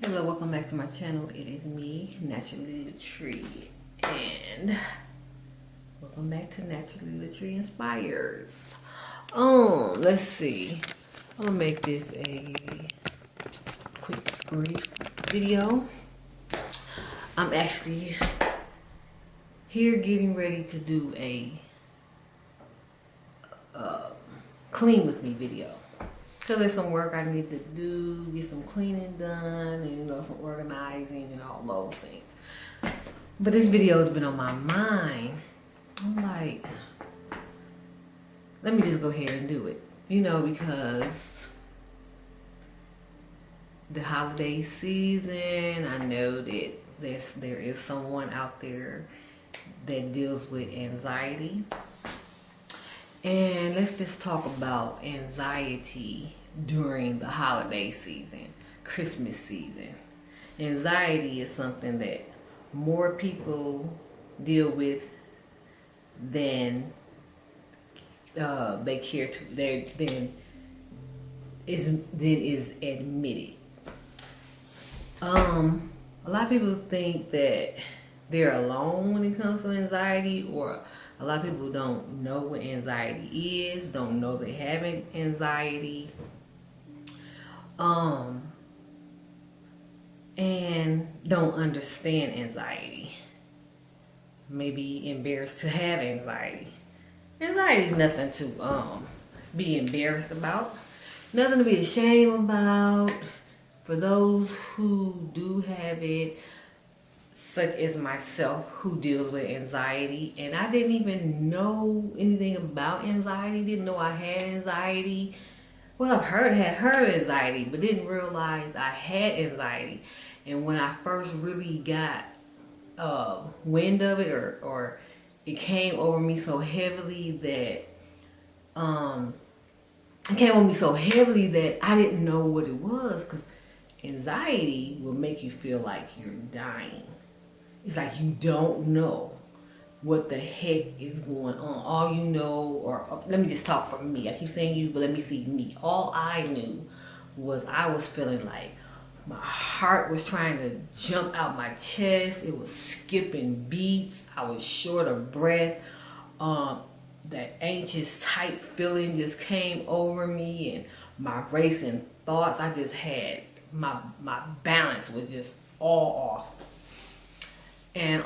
Hello, welcome back to my channel. It is me, Naturalee'LaTree, and welcome back to Naturalee'LaTree Inspires. Let's see. I'm gonna make this a quick, brief video. I'm actually here getting ready to do a clean with me video. So there's some work I need to do, get some cleaning done, and some organizing and all those things. But this video has been on my mind. I'm like, let me just go ahead and do it. Because the holiday season, I know that there is someone out there that deals with anxiety. And let's just talk about anxiety during the holiday season, Christmas season. Anxiety is something that more people deal with than they care to, than is admitted. A lot of people think that they're alone when it comes to anxiety, or a lot of people don't know what anxiety is, don't know they have anxiety, and don't understand anxiety. Maybe embarrassed to have anxiety. Anxiety is nothing to be embarrassed about, nothing to be ashamed about. For those who do have it, such as myself, who deals with anxiety, and I didn't even know anything about anxiety, didn't know I had anxiety. Well, I've heard anxiety, but didn't realize I had anxiety. And when I first really got wind of it, or it came over me so heavily that I didn't know what it was, because anxiety will make you feel like you're dying. It's like you don't know what the heck is going on. All you know, or let me just talk for me. I keep saying you, but let me see me. All I knew was I was feeling like my heart was trying to jump out my chest. It was skipping beats. I was short of breath. That anxious, tight feeling just came over me, and my racing thoughts. I just had my balance was just all off. And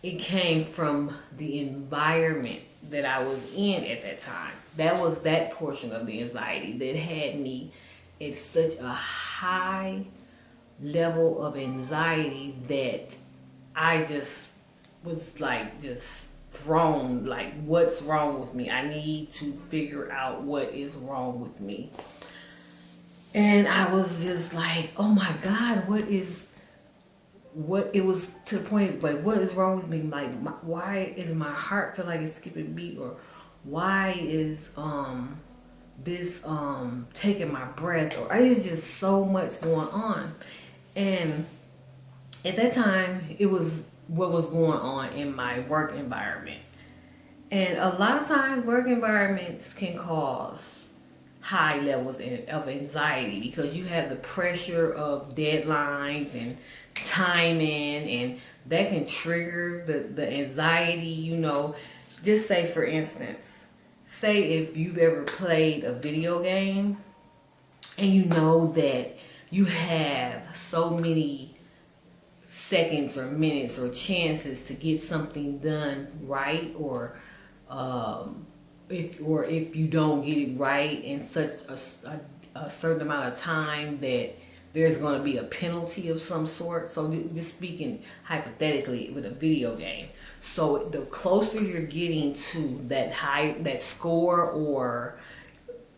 it came from the environment that I was in at that time. That was that portion of the anxiety that had me at such a high level of anxiety that I just was like just thrown, like, what's wrong with me? I need to figure out what is wrong with me. And I was just like, oh my God, it was to the point, like, what is wrong with me? Like, why is my heart feel like it's skipping beat? Or why is this taking my breath? Or it's just so much going on. And at that time, it was what was going on in my work environment. And a lot of times work environments can cause high levels of anxiety, because you have the pressure of deadlines and timing, and that can trigger the anxiety. Just say, for instance, if you've ever played a video game and you know that you have so many seconds or minutes or chances to get something done right, or if you don't get it right in such a certain amount of time, that there's going to be a penalty of some sort. So just speaking hypothetically with a video game. So the closer you're getting to that score,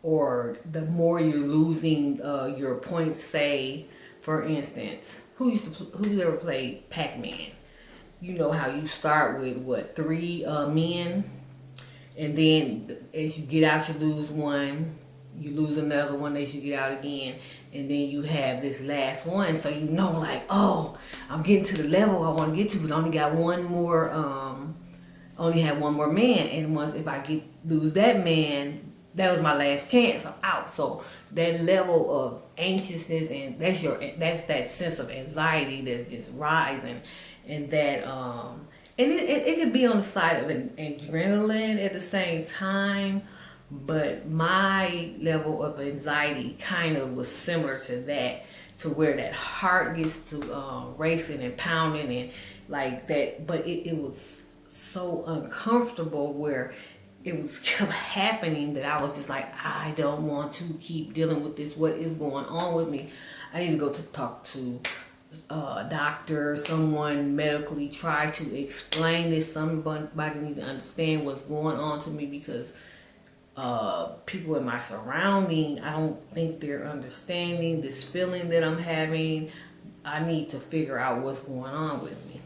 or the more you're losing your points. Say, for instance, who's ever played Pac-Man? You know how you start with 3 men, and then as you get out, you lose one, you lose another one as you get out again, and then you have this last one. So like, oh, I'm getting to the level I want to get to, but I only got one more. Only have one more man, and if I lose that man, that was my last chance. I'm out. So that level of anxiousness, and that's that sense of anxiety that's just rising, and that and it could be on the side of an adrenaline at the same time, but my level of anxiety kind of was similar to that, to where that heart gets to racing and pounding and like that, but it was so uncomfortable where it was kept happening that I was just like, I don't want to keep dealing with this. What is going on with me? I need to go to talk to a doctor, someone medically, try to explain this. Somebody need to understand what's going on to me, because people in my surrounding, I don't think they're understanding this feeling that I'm having. I need to figure out what's going on with me.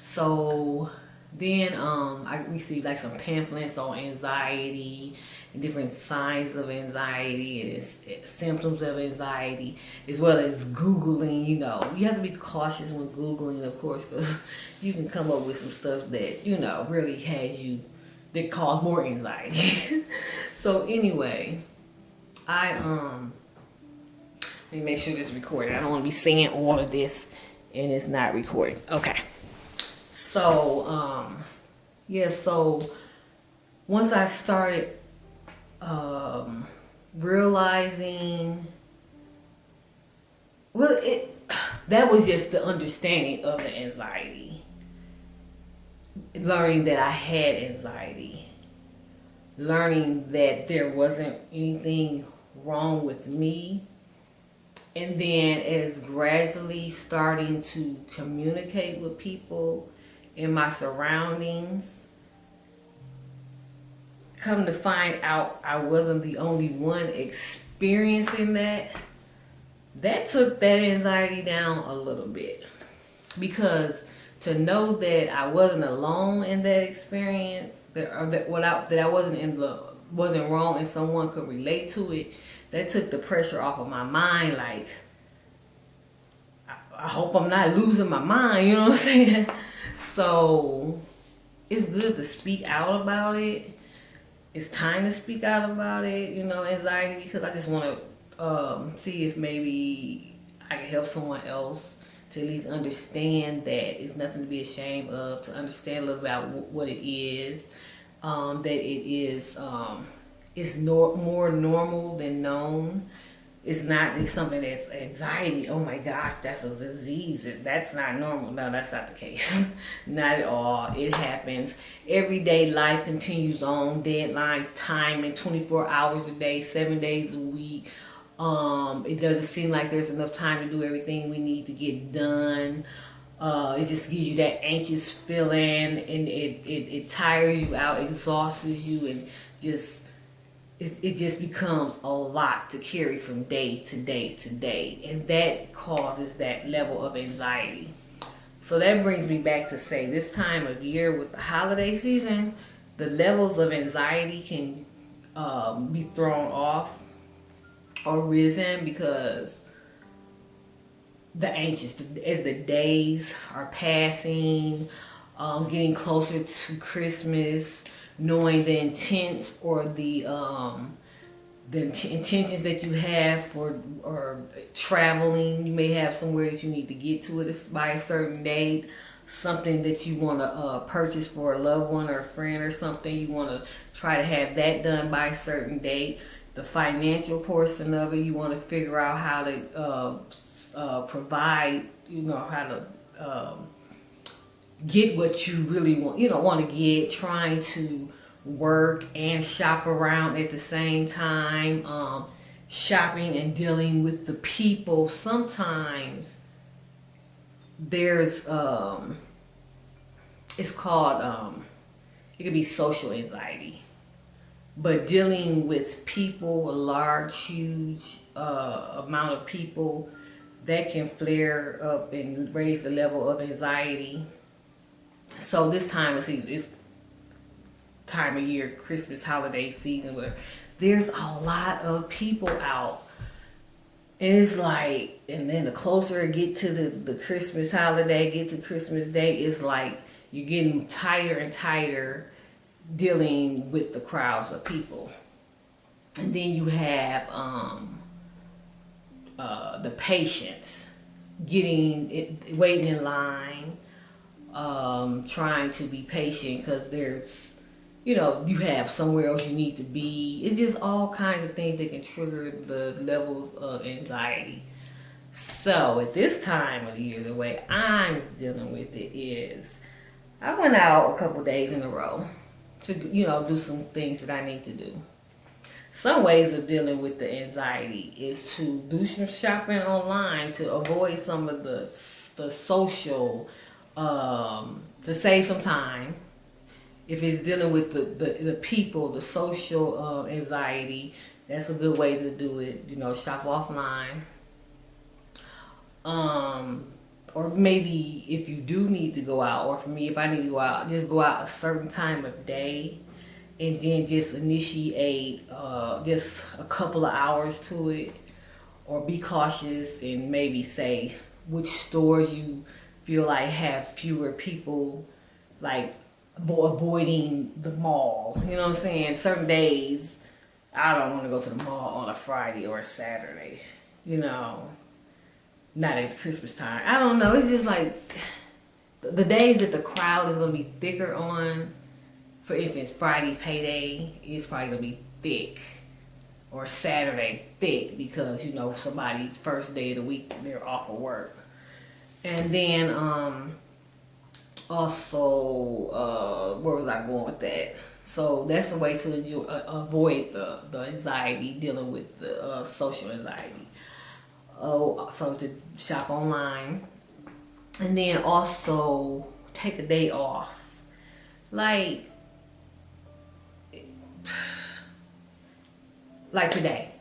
So then I received like some pamphlets on anxiety and different signs of anxiety and symptoms of anxiety, as well as Googling. You know, you have to be cautious when Googling, of course, because you can come up with some stuff that, you know, really has you, that cause more anxiety. So anyway, let me make sure this is recorded. I don't want to be saying all of this and it's not recording. Okay. So, yeah, so once I started realizing, well, that was just the understanding of the anxiety. Learning that I had anxiety. Learning that there wasn't anything wrong with me. And then as gradually starting to communicate with people in my surroundings, come to find out I wasn't the only one experiencing that. That took that anxiety down a little bit, because to know that I wasn't alone in that experience, that I wasn't wrong and someone could relate to it, that took the pressure off of my mind. Like, I hope I'm not losing my mind, you know what I'm saying? So it's good to speak out about it. It's time to speak out about it, you know, anxiety, because I just want to see if maybe I can help someone else to at least understand that it's nothing to be ashamed of, to understand a little about what it is, that it is, it's more normal than known. It's not something that's anxiety. Oh my gosh, that's a disease. That's not normal. No, that's not the case. Not at all. It happens. Everyday life continues on. Deadlines, timing, 24 hours a day, 7 days a week. It doesn't seem like there's enough time to do everything we need to get done. It just gives you that anxious feeling, and it tires you out, exhausts you, and it just becomes a lot to carry from day to day to day, and that causes that level of anxiety. So that brings me back to say, this time of year with the holiday season, the levels of anxiety can be thrown off or risen, because as the days are passing, getting closer to Christmas, knowing the intents or the intentions that you have for or traveling. You may have somewhere that you need to get to it by a certain date, something that you want to purchase for a loved one or a friend or something. You want to try to have that done by a certain date. The financial portion of it, you want to figure out how to provide, you know, how to get what you really want to get, trying to work and shop around at the same time, shopping and dealing with the people. Sometimes there's it's called it could be social anxiety, but dealing with people, a large, huge amount of people, that can flare up and raise the level of anxiety. So this time it's time of year, Christmas, holiday season, where there's a lot of people out, and it's like, and then the closer it get to the Christmas holiday, get to Christmas Day, it's like you're getting tighter and tighter dealing with the crowds of people. And then you have the patience, waiting in line, trying to be patient because there's, you have somewhere else you need to be. It's just all kinds of things that can trigger the levels of anxiety. So at this time of the year, the way I'm dealing with it is I went out a couple days in a row to, do some things that I need to do. Some ways of dealing with the anxiety is to do some shopping online to avoid some of the social, to save some time. If it's dealing with the people, the social anxiety, that's a good way to do it. Shop offline. Or maybe if you do need to go out, or for me, if I need to go out, just go out a certain time of day and then just initiate just a couple of hours to it, or be cautious and maybe say which stores you feel like have fewer people, like avoiding the mall. You know what I'm saying? Certain days, I don't want to go to the mall on a Friday or a Saturday, not at Christmas time. I don't know. It's just like the days that the crowd is going to be thicker on. For instance, Friday payday is probably going to be thick. Or Saturday thick because, somebody's first day of the week, they're off of work. And then also, where was I going with that? So that's the way to avoid the anxiety, dealing with the social anxiety. So to shop online. And then also take a day off. Like today.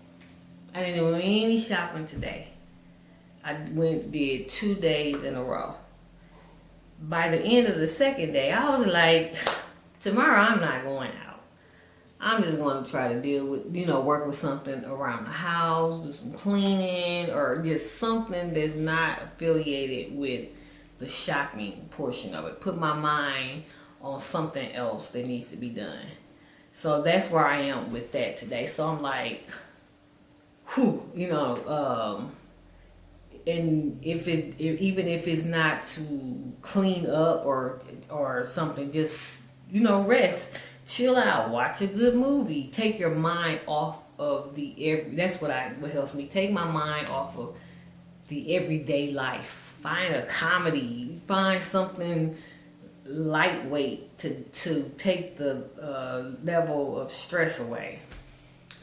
I didn't do any shopping today. I did 2 days in a row. By the end of the second day, I was like, tomorrow I'm not going out. I'm just going to try to deal with, work with something around the house, do some cleaning, or just something that's not affiliated with the shopping portion of it. Put my mind on something else that needs to be done. So that's where I am with that today. So I'm like, and even if it's not to clean up or something, just rest, chill out, watch a good movie, take your mind off of that's what helps me take my mind off of the everyday life. Find a comedy, find something lightweight to take the level of stress away,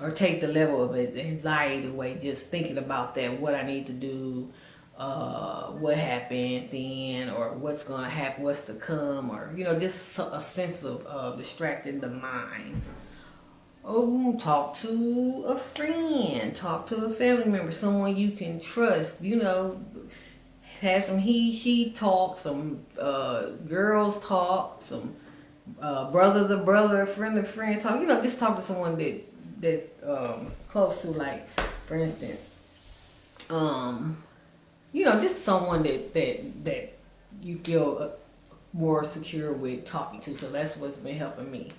or take the level of anxiety away, just thinking about that, what I need to do, what happened then, or what's going to happen, what's to come, or just a sense of distracting the mind. Talk to a friend, talk to a family member, someone you can trust, have some she talk, some girls talk, some brother to brother, friend to friend talk. Just talk to someone that's close to, like, for instance, just someone that you feel more secure with talking to. So that's what's been helping me.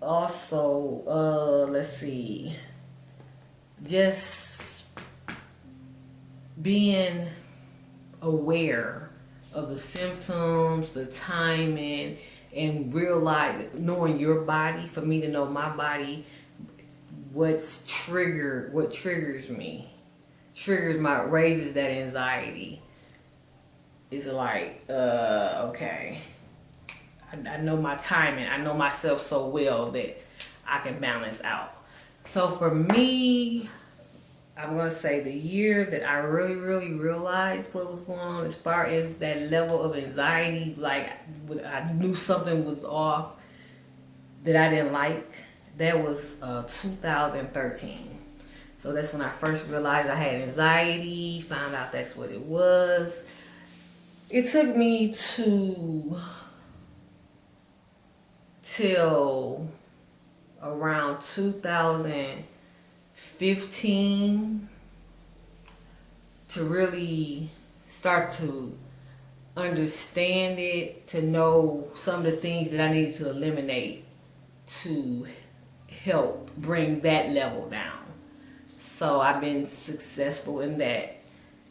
Also, let's see, just being aware of the symptoms, the timing, and knowing your body. For me to know my body, what triggers me, raises that anxiety. It's like, okay, I know my timing. I know myself so well that I can balance out. So for me, I'm going to say the year that I really, really realized what was going on as far as that level of anxiety, like I knew something was off that I didn't like, that was 2013. So that's when I first realized I had anxiety, found out that's what it was. It took me till around 2015 to really start to understand it, to know some of the things that I needed to eliminate to help bring that level down. So I've been successful in that.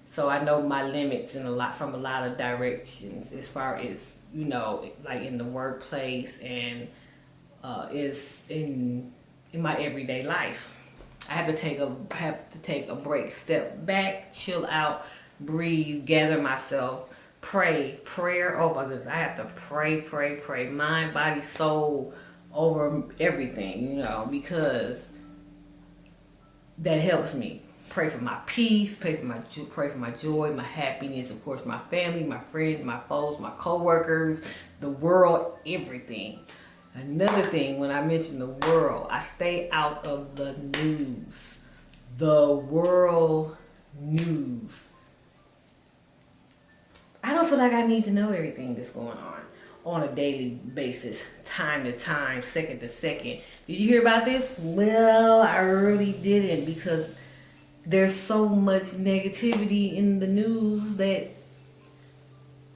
So I know my limits from a lot of directions, as far as, you know, like in the workplace and is in my everyday life. I have to take a break, step back, chill out, breathe, gather myself, prayer over this. I have to pray, mind, body, soul, over everything, you know, because that helps me. Pray for my peace, pray for my joy, my happiness, of course, my family, my friends, my foes, my co-workers, the world, everything. Another thing, when I mention the world, I stay out of the news. The world news. I don't feel like I need to know everything that's going on a daily basis, time to time, second to second. Did you hear about this? Well, I really didn't, because there's so much negativity in the news that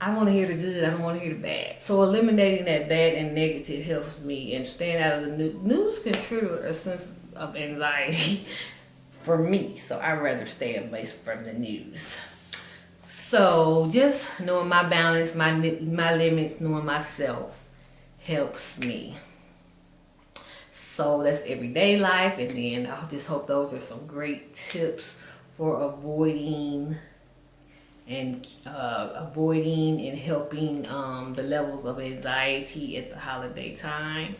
I want to hear the good, I don't want to hear the bad. So eliminating that bad and negative helps me, and staying out of the news can trigger a sense of anxiety for me. So I'd rather stay away from the news. So just knowing my balance, my limits, knowing myself helps me. So that's everyday life, and then I just hope those are some great tips for avoiding and helping the levels of anxiety at the holiday time.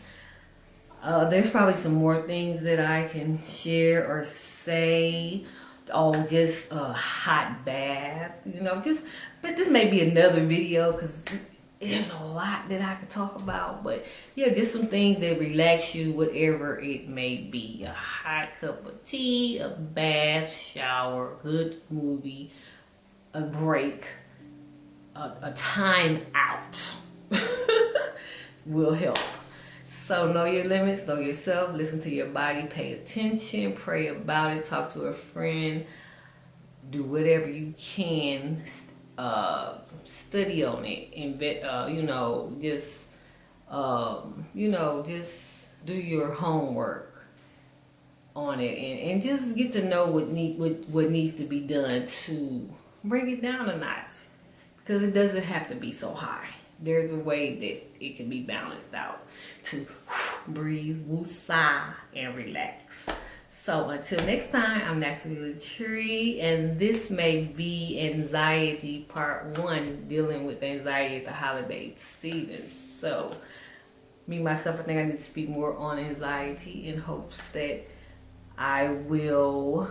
There's probably some more things that I can share or say. Oh, just a hot bath, you know, but this may be another video, because there's a lot that I could talk about. But yeah, just some things that relax you, whatever it may be. A hot cup of tea, a bath, shower, good movie, a break, a time out will help. So know your limits, know yourself, listen to your body, pay attention, pray about it, talk to a friend, do whatever you can, study on it, just do your homework on it, and just get to know what needs to be done to bring it down a notch, because it doesn't have to be so high. There's a way that it can be balanced out to breathe, woosah, and relax. So until next time, I'm Naturalee'LaTree, and this may be anxiety part 1, dealing with anxiety at the holiday season. So me, myself, I think I need to speak more on anxiety, in hopes that I will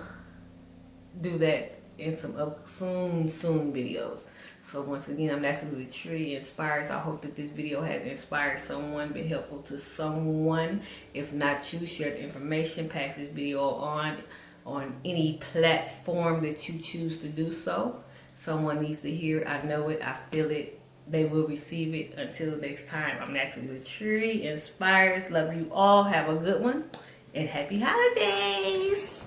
do that in some soon videos. So once again, I'm Naturalee'LaTree Inspires. I hope that this video has inspired someone, been helpful to someone. If not you, share the information, pass this video on any platform that you choose to do so. Someone needs to hear it. I know it. I feel it. They will receive it. Until next time, I'm Naturalee'LaTree Inspires. Love you all. Have a good one, and happy holidays.